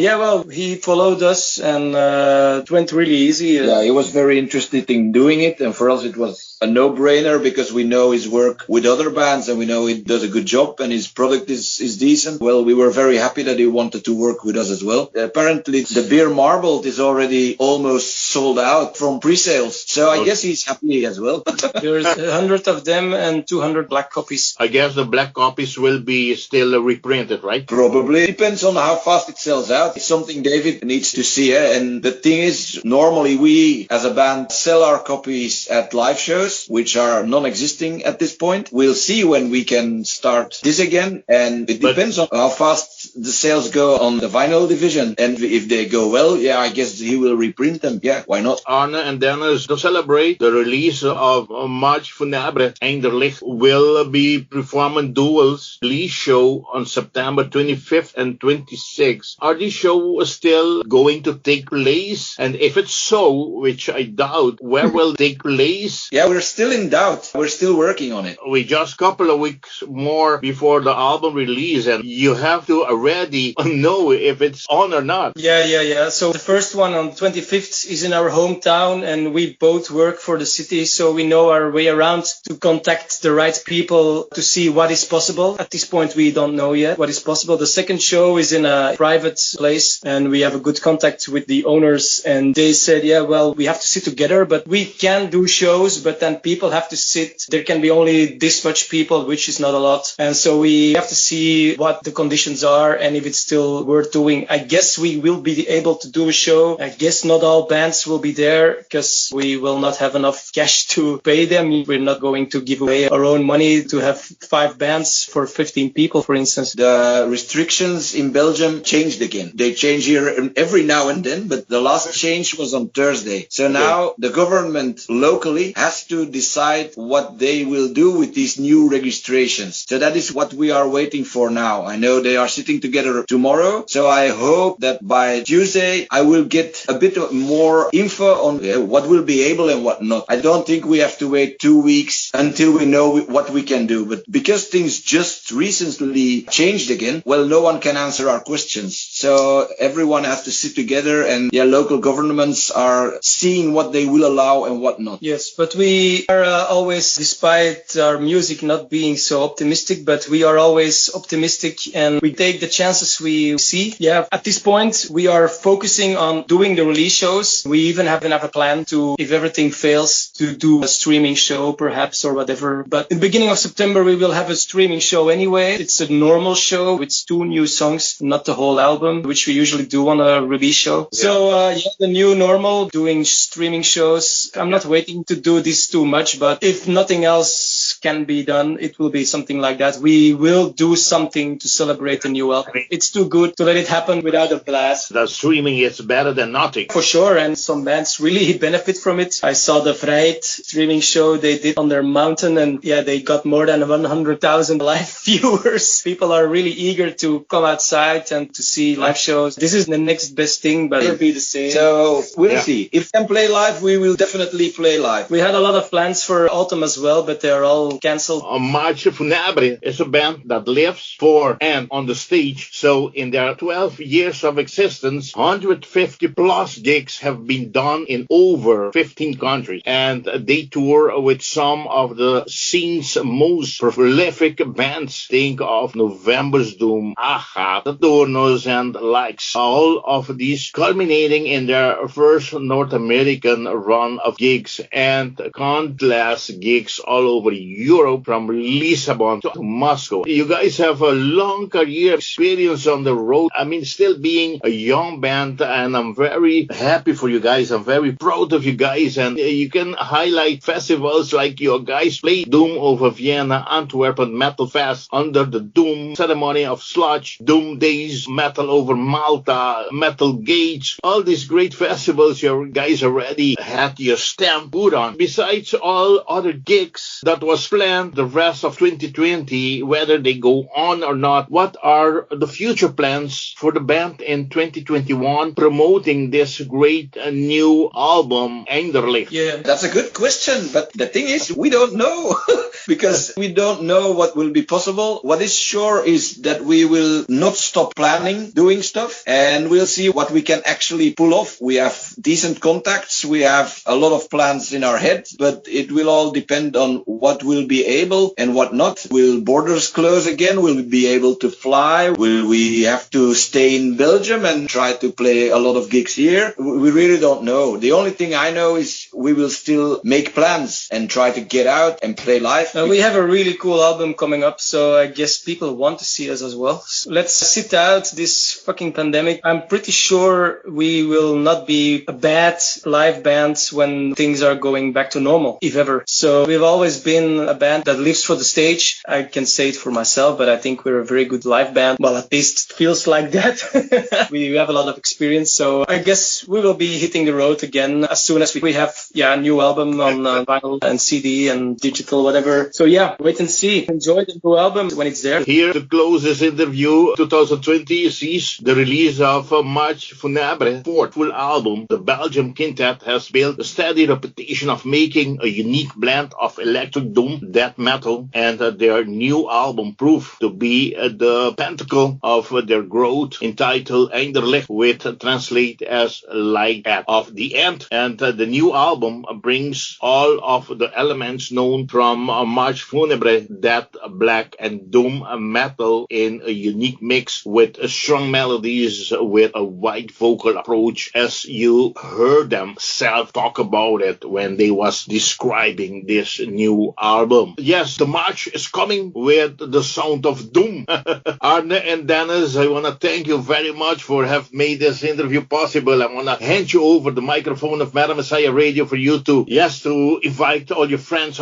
he followed us, and it went really easy. Yeah, he was very interested in doing it, and for us it was a no-brainer, because we know his work with other bands and we know he does a good job and his product is decent. Well, we were very happy that he wanted to work with us as well. Apparently the beer marbled is already almost sold out from pre-sales, so I guess he's happy as well. There's 100 of them and 200 black copies. I guess the black copies will be still reprinted, right? Probably. Depends on how fast it sells out. It's something David needs to see. And the thing is, normally we as a band sell our copies at live shows, which are non-existing at this point. We'll see when we can start this again, and it depends on how fast the sales go on the vinyl division. And if they go well, I guess he will reprint them. Yeah, why not? Arne and Dennis, to celebrate the release of Marche Funèbre, Einderlicht will be performing duels release show on September 25th and 26th. Are these shows still going to take place? And if it's so, which I doubt, where will they take place? Yeah, we're still in doubt. We're still working on it. We just a couple of weeks more before the album release, and you have to already know if it's on or not. Yeah. So the first one on 25th is in our hometown, and we both work for the city, so we know our way around to contact the right people to see what is possible. At this point, we don't know yet what is possible. The second show is in a private place, and we have a good contact with the owners, and they said, yeah, well, we have to sit together, but we can do shows, but then people have to sit. There can be only this much people, which is not a lot. And so we have to see what the conditions are and if it's still worth doing. I guess we will be able to do a show. I guess not all bands will be there because we will not have enough cash to pay them. We're not going to give away our own money to have 5 bands for 15 people, for instance. The restrictions in Belgium changed again. They change here every now and then, but the last change was on Thursday. So now the government locally has to decide what they will do with these new registrations. So that is what we are waiting for now. I know they are sitting together tomorrow. So I hope that by Tuesday I will get a bit more info on what will be able and what not. I don't think we have to wait 2 weeks until we know what we can do. But because things just recently changed again, well, no one can answer our questions. So everyone has to sit together, and local governments are seeing what they will allow and what not. Yes, but we are always, despite our music not being so optimistic, but we are always optimistic and we take the chances we see. Yeah, at this point, we are focusing on doing the release shows. We even have a plan to, if everything fails, to do a streaming show perhaps or whatever. But in the beginning of September, we will have a streaming show anyway. It's a normal show with 2 new songs, not the whole album, which we usually do on a release show. Yeah. So the new normal, doing streaming shows. I'm not waiting to do this too much, but if nothing else can be done, it will be something like that. We will do something to celebrate the new album. It's too good to let it happen without a blast. The streaming is better than nothing. For sure, and some bands really benefit from it. I saw the Vrijheid streaming show they did on their mountain, and they got more than 100,000 live viewers. People are really eager to come outside and to see live shows. This is the next best thing, but it'll be the same. So we'll see. If we can play live, we will definitely play live. We had a lot of plans for autumn as well, but they're all cancelled. Marche Funèbre is a band that lives for and on the stage. So in their 12 years of existence, 150 plus gigs have been done in over 15 countries. And they tour with some of the scene's most prolific bands. Think of November's Doom, Aha, The Doornos, and likes. All of these culminating in their first North American run of gigs and countless gigs all over Europe, from Lisbon to Moscow. You guys have a long career experience on the road. I mean, still being a young band, and I'm very happy for you guys. I'm very proud of you guys, and you can highlight festivals like your guys played Doom over Vienna, Antwerp, Metal Fest, Under the Doom, Ceremony of Sludge, Doom Days, Metal over Malta, Metal Gauge. All these great festivals you guys already had your stamp put on. Besides all other gigs that was planned the rest of 2020, whether they go on or not, what are the future plans for the band in 2021 promoting this great new album, Einderlicht? Yeah, that's a good question, but the thing is, we don't know because we don't know what will be possible. What is sure is that we will not stop planning, doing stuff, and we'll see what we can actually pull off. We have decent contacts, we have a lot of plans in our head, but it will all depend on what will be able and what not. Will borders close again? Will we be able to fly? Will we have to stay in Belgium and try to play a lot of gigs here? We really don't know. The only thing I know is we will still make plans and try to get out and play live. We have a really cool album coming up, so I guess people want to see us as well. So let's sit out this fucking pandemic. I'm pretty sure we will not be a bad live band when things are going back to normal, if ever. So we've always been a band that lives for the stage. I can say it for myself, but I think we're a very good live band. Well, at least it feels like that. We have a lot of experience, so I guess we will be hitting the road again as soon as we have a new album on vinyl and CD and digital, whatever. So wait and see. Enjoy the new album when it's there. Here to close this interview, 2020 sees the release of Marche Funèbre, 4th full album. The Belgian quintet has built a steady reputation of making a unique blend of electric doom doom, death metal, and their new album proved to be the pinnacle of their growth, entitled Einderlicht, which translate as light of the end. And the new album brings all of the elements known from Marche Funèbre, death, black, and doom metal in a unique mix with strong melodies with a wide vocal approach, as you heard them self talk about it when they was describing this new album. Yes, the March is coming with the sound of doom. Arne and Dennis, I want to thank you very much for have made this interview possible. I want to hand you over the microphone of Madam Messiah Radio for you to invite all your friends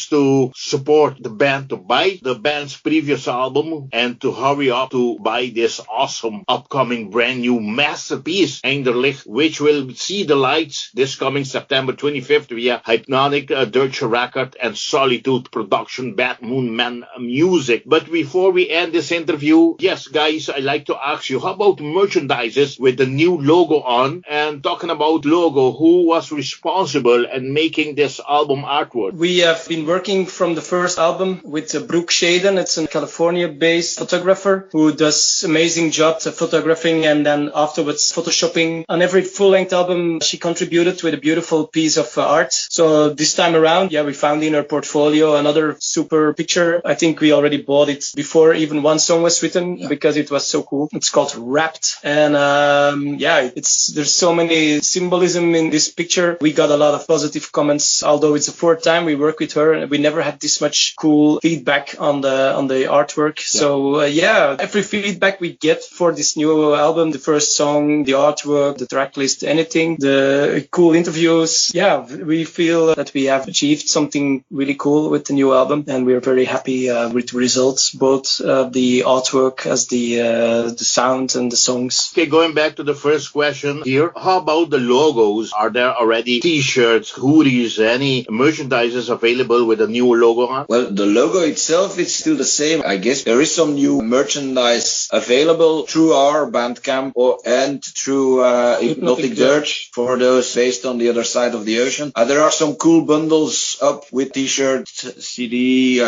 to support the band, to buy the band's previous album, and to hurry up to buy this awesome upcoming brand new masterpiece, Einderlicht, which will see the lights this coming September 25th via Hypnotic Deutsche Record and Solitude Production, Bad Moon Man Music. But before we end this interview, yes, guys, I'd like to ask you, how about merchandises with the new logo on? And talking about logo, who was responsible in making this album artwork? We have been working from the first album with Brooke Shaden. It's a California-based photographer who does amazing jobs of photographing and then afterwards photoshopping. On every full-length album, she contributed with a beautiful piece of art. So this time around, we found in her portfolio another super picture. I think we already bought it before even one song was written because it was so cool. It's called Wrapped. And there's so many symbolism in this picture. We got a lot of positive comments, although it's the fourth time we work with her and we never had this much cool feedback on the artwork. So every feedback we get for this new album, the first song, the artwork, the track list, anything, the cool interviews, we feel that we have achieved something really cool with the new album, and we're very happy with the results, both the artwork as the sound and the songs. Okay, going back to the first question here, how about the logos? Are there already t-shirts, hoodies, any merchandises available with a new logo on? Well, the logo itself is still the same. I guess there is some new merchandise available through our Bandcamp and through Hypnotic Dirge for those based on the other side of the ocean. There are some cool bundles up with t-shirts, CD,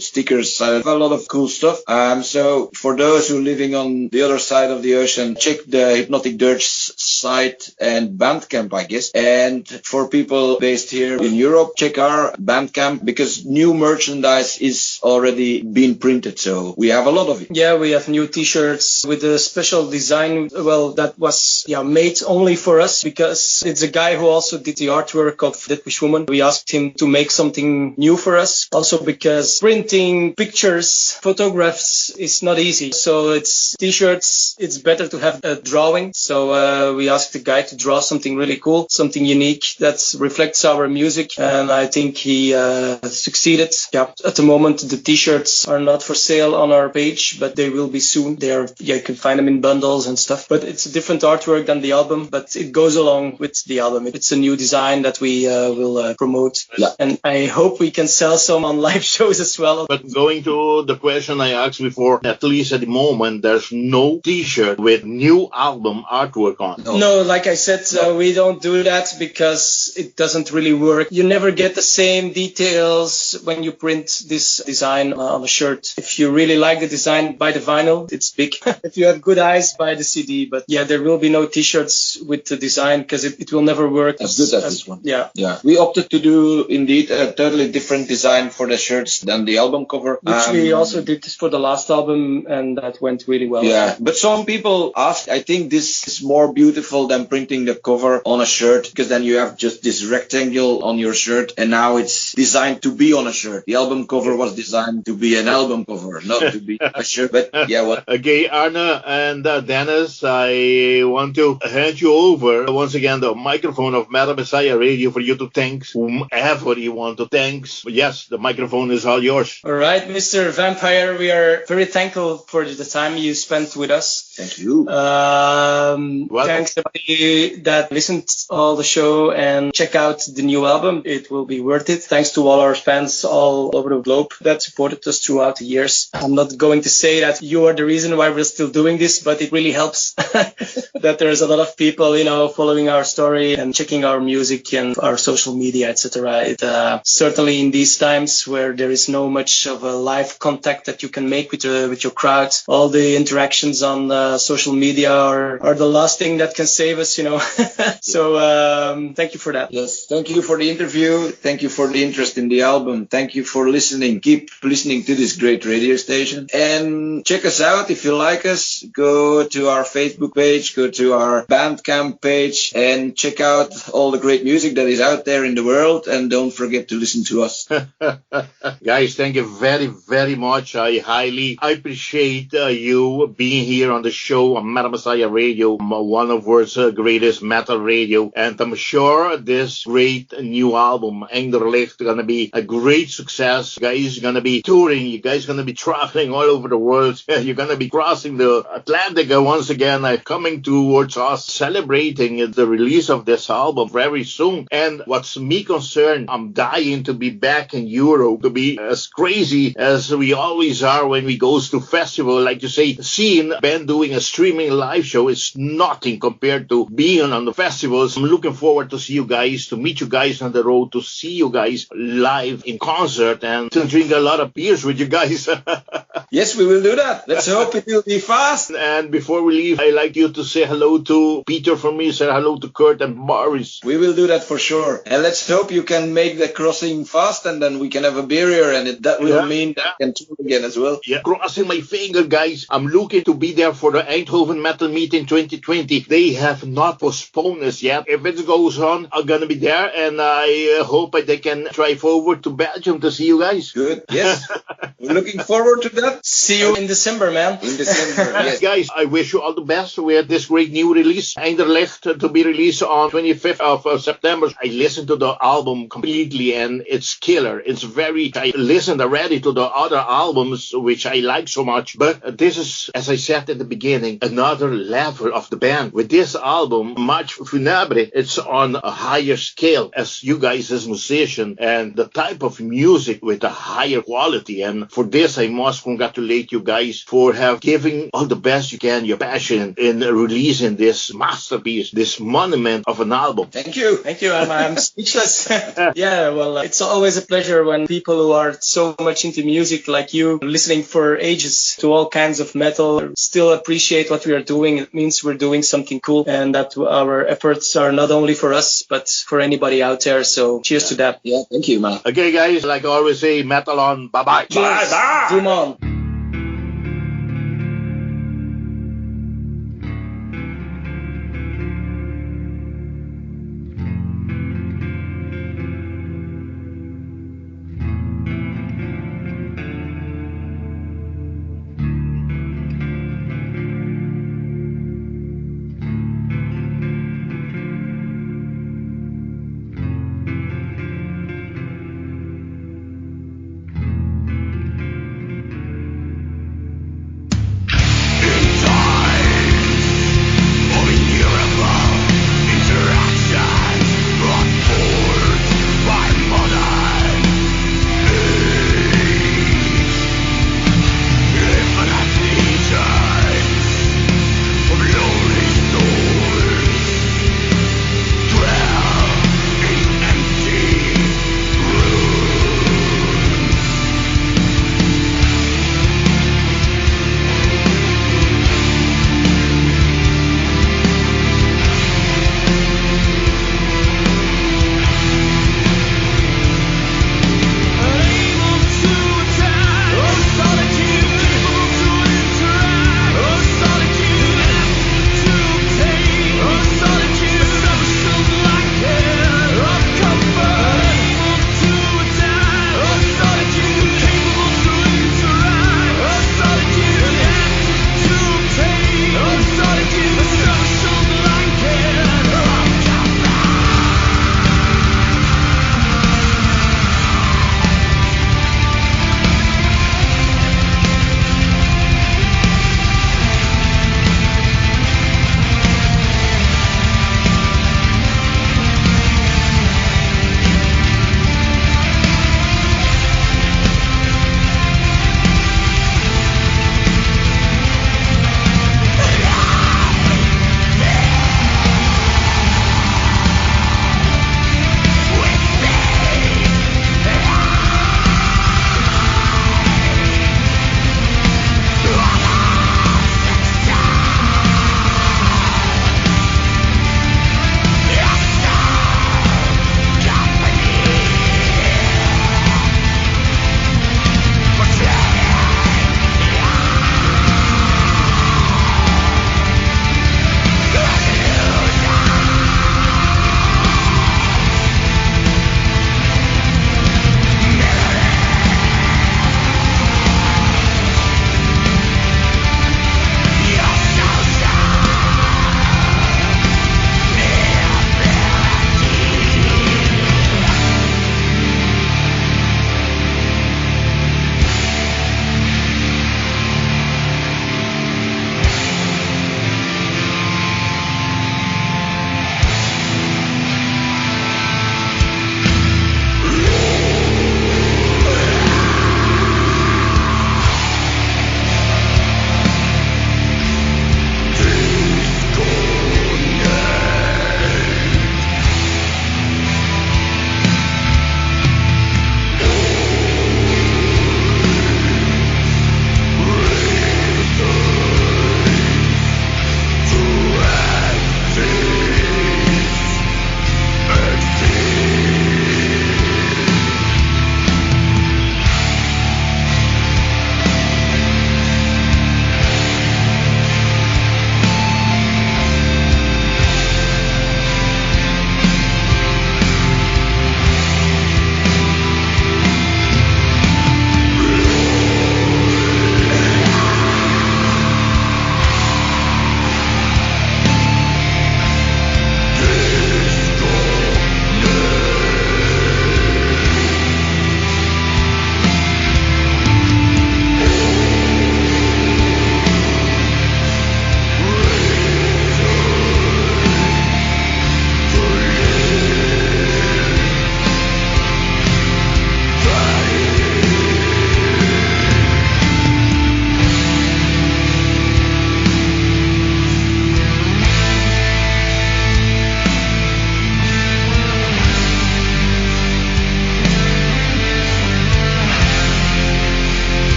stickers, a lot of cool stuff. So for those who are living on the other side of the ocean, check the Hypnotic Dirge site and Bandcamp, I guess. And for people based here in Europe, check our Bandcamp because new merchandise is already being printed. So we have a lot of it. Yeah, we have new t-shirts with a special design. Well, that was made only for us because it's a guy who also did the artwork of Dead Wish Woman. We asked him to make something new for us. Also because printing pictures, photographs is not easy. So it's t-shirts. It's better to have a drawing. So we asked the guy to draw something really cool, something unique that reflects our music. And I think he succeeded. Yeah, at the moment, the t-shirts are not for sale on our page, but they will be soon. They are, you can find them in bundles and stuff. But it's a different artwork than the album, but it goes along with the album. It's a new design that we will promote. Yeah. And I hope we can sell some on live shows as well. But going to the question I asked before, at least at the moment, there's no t-shirt with new album artwork on. No, like I said, we don't do that because it doesn't really work. You never get the same details when you print this design on a shirt. If you really like the design, buy the vinyl. It's big. If you have good eyes, buy the CD. But there will be no t-shirts with the design because it will never work as good as this one. Yeah. We opted to do indeed a totally different design for the shirts than the album cover. Which we also did this for the last album, and that went really well. Yeah, but some people ask, I think this is more beautiful than printing the cover on a shirt, because then you have just this rectangle on your shirt, and now it's designed to be on a shirt. The album cover was designed to be an album cover, not to be a shirt. But Okay, Arne and Dennis, I want to hand you over once again the microphone of Madam Messiah Radio for you to thank whomever you want to thank. Yes, the microphone is all yours. All right, Mr. Vampire, we are very thankful for the time you spent with us. Thank you. Welcome thanks everybody that listened all the show and check out the new album. It will be worth it. Thanks to all our fans all over the globe that supported us throughout the years. I'm not going to say that you are the reason why we're still doing this, but it really helps that there's a lot of people, following our story and checking our music and our social media, etc. Certainly in these times where there is no much of a live contact that you can make with your crowd, all the interactions on social media are the last thing that can save us, So thank you for that. Yes, thank you for the interview. Thank you for the interest in the album. Thank you for listening. Keep listening to this great radio station. And check us out if you like us. Go to our Facebook page, go to our Bandcamp page, and check out all the great music that is out there in the world. And don't forget to listen to us. Guys, thank you very, very much. I highly appreciate you being here on the show on Metal Messiah Radio, one of world's greatest metal radio. And I'm sure this great new album, Einderlicht, is going to be a great success. You guys are going to be touring. You guys are going to be traveling all over the world. You're going to be crossing the Atlantic once again, coming towards us, celebrating the release of this album very soon. And what's me concerned, I'm dying to be back in Europe, to be as crazy as we always are when we go to festival. Like you say, seeing a band doing a streaming live show is nothing compared to being on the festivals. I'm looking forward to see you guys, to meet you guys on the road, to see you guys live in concert, and to drink a lot of beers with you guys. Yes, we will do that. Let's hope it will be fast. And before we leave, I'd like you to say hello to Peter for me, say hello to Kurt and Boris. We will do that for sure. And let's hope you can make the crossing fast, and then we can have a beer here, and that will mean that we can tour again as well. Yeah, crossing my finger, guys. I'm looking to be there for the Eindhoven Metal Meeting 2020. They have not postponed us yet. If it goes on, I'm going to be there, and I hope they can drive over to Belgium to see you guys. Good. Yes. We're looking forward to that. See you in December, man. In December, yes. Guys, I wish you all the best with this great new release, Einderlicht, to be released on 25th of September. I listened to the album completely, and it's killer. I listened already to the other albums, which I like so much. But this is, as I said at the beginning, another level of the band. With this album, Marche Funèbre, it's on a higher scale as you guys as musicians, and the type of music with a higher quality. And for this, I must congratulate you guys for giving all the best you can, your passion in releasing this masterpiece, this monument of an album. Thank you. Thank you. I'm speechless. Yeah, well, it's always a pleasure when people who are so much into music like you, listening for ages to all kinds of metal, still appreciate what we are doing. It means we're doing something cool, and that our efforts are not only for us, but for anybody out there. So cheers to that. Yeah, thank you, man. Okay, guys, like I always say, metal on. Bye-bye. Bye-bye. Doom on.